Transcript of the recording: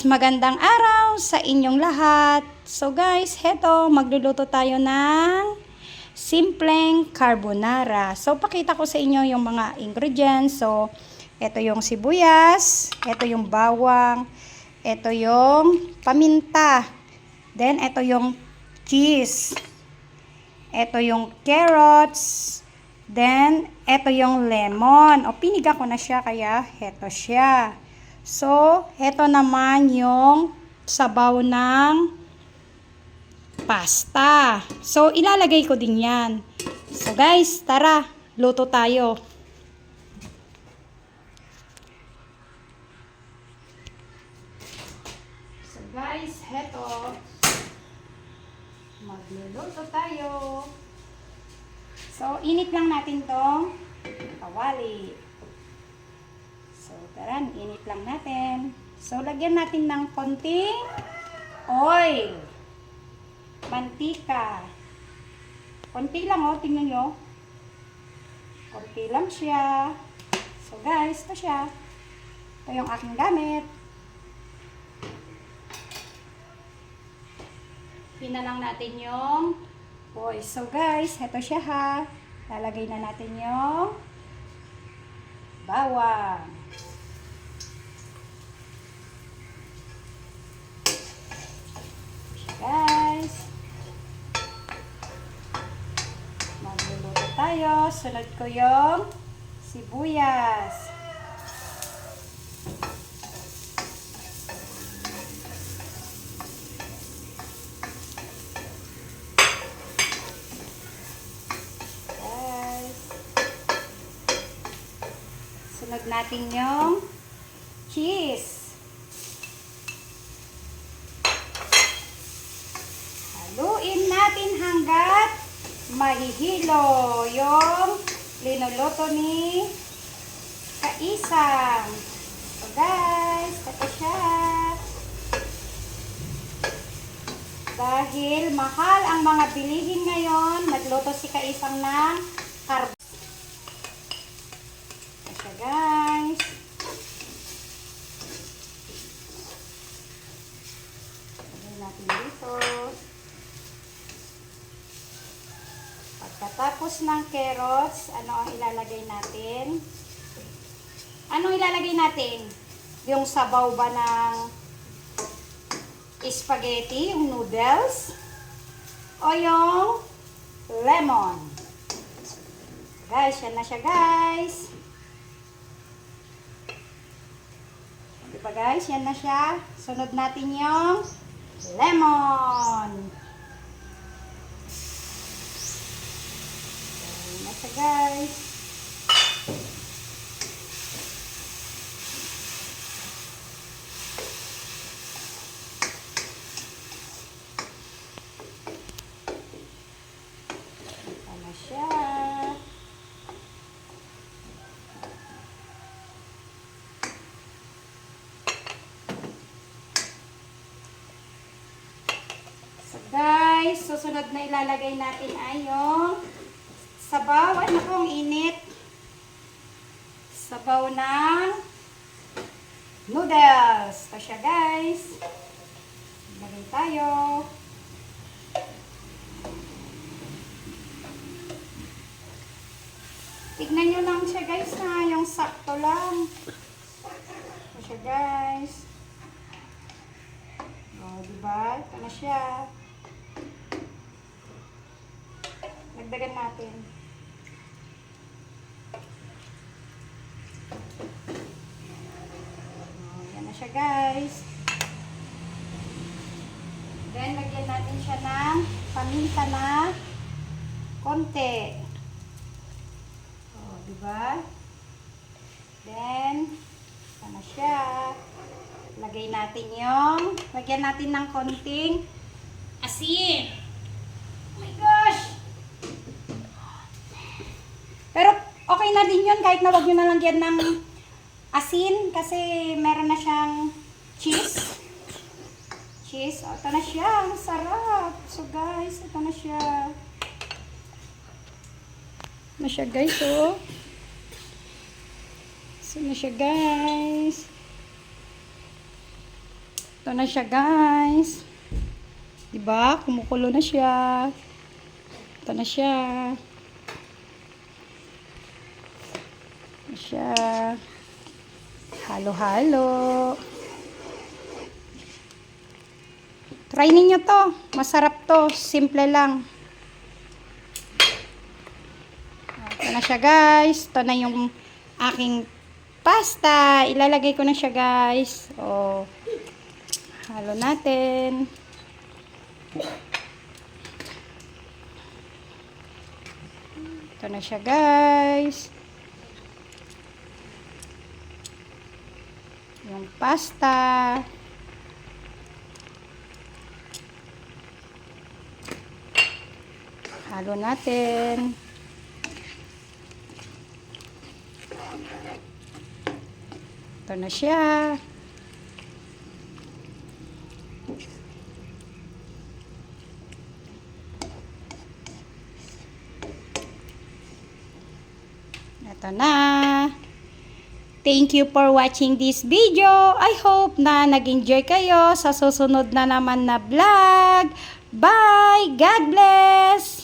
magandang araw sa inyong lahat. So guys, heto, magluluto tayo ng simpleng carbonara. So pakita ko sa inyo yung mga ingredients. So, heto yung sibuyas, heto yung bawang, heto yung paminta, then heto yung cheese, heto yung carrots, then heto yung lemon. O piniga ko na siya kaya heto siya. So, heto naman yung sabaw ng pasta. So, ilalagay ko din yan. So, guys, tara, luto tayo. So, guys, heto, magluluto tayo. So, init lang natin tong kawali. So, tara, init lang natin. So, lagyan natin ng konting oil. Mantika. Konti lang, oh. Tingnan nyo. Konti lang siya. So, guys, ito siya. Ito yung aking gamit. Pinalang natin yung oil. So, guys, ito siya, ha. Lalagay na natin yung bawang. Guys, magluluto tayo. Sunod ko yung sibuyas. Guys, sunod natin yung cheese. Haluin natin hanggat mahihilo yung linuluto ni Kaisang. So guys, ito siya. Dahil mahal ang mga bilihin ngayon, nagluto si Kaisang ng carbonara. Ito siya, guys. Lagyan natin dito. Pagkatapos ng carrots, ano ang ilalagay natin? Anong ilalagay natin? Yung sabaw ba ng spaghetti, yung noodles? O yung lemon? Guys, yan na siya, guys. Diba guys, yan na siya. Sunod natin yung lemon. Guys, ito na siya. So guys, susunod na ilalagay natin ay yung sabaw. Ano pong init? Sabaw ng noodles. Ito siya, guys. Lagay tayo. Tignan nyo lang siya, guys, ha. Yung sakto lang. Ito siya, guys. O, diba? Ito na siya. Dagdagan natin. Yan na siya, guys. Then, lagyan natin siya ng paminta na konti. O, diba? Then, yan na siya. Lagay natin lagyan natin ng konting asin. Oh my gosh! Pero, okay na din yun kahit na wag nyo na lagyan ng asin kasi meron na siyang cheese. Cheese. O, ito na siya. Ang sarap. So, guys, ito na siya. Ito na siya, guys, oh. So, na siya, guys. Ito na siya, guys. Diba? Kumukulo na siya. Ito na siya. Ito na siya. Halo-halo. Try ninyo to. Masarap to. Simple lang. Ito na siya, guys. Ito na yung aking pasta. Ilalagay ko na siya, guys. Oh. Halo natin. Ito na siya, guys. Yung pasta. Halo natin. Ito na siya. Ito na. Thank you for watching this video. I hope na nag-enjoy kayo sa susunod na naman na vlog. Bye! God bless!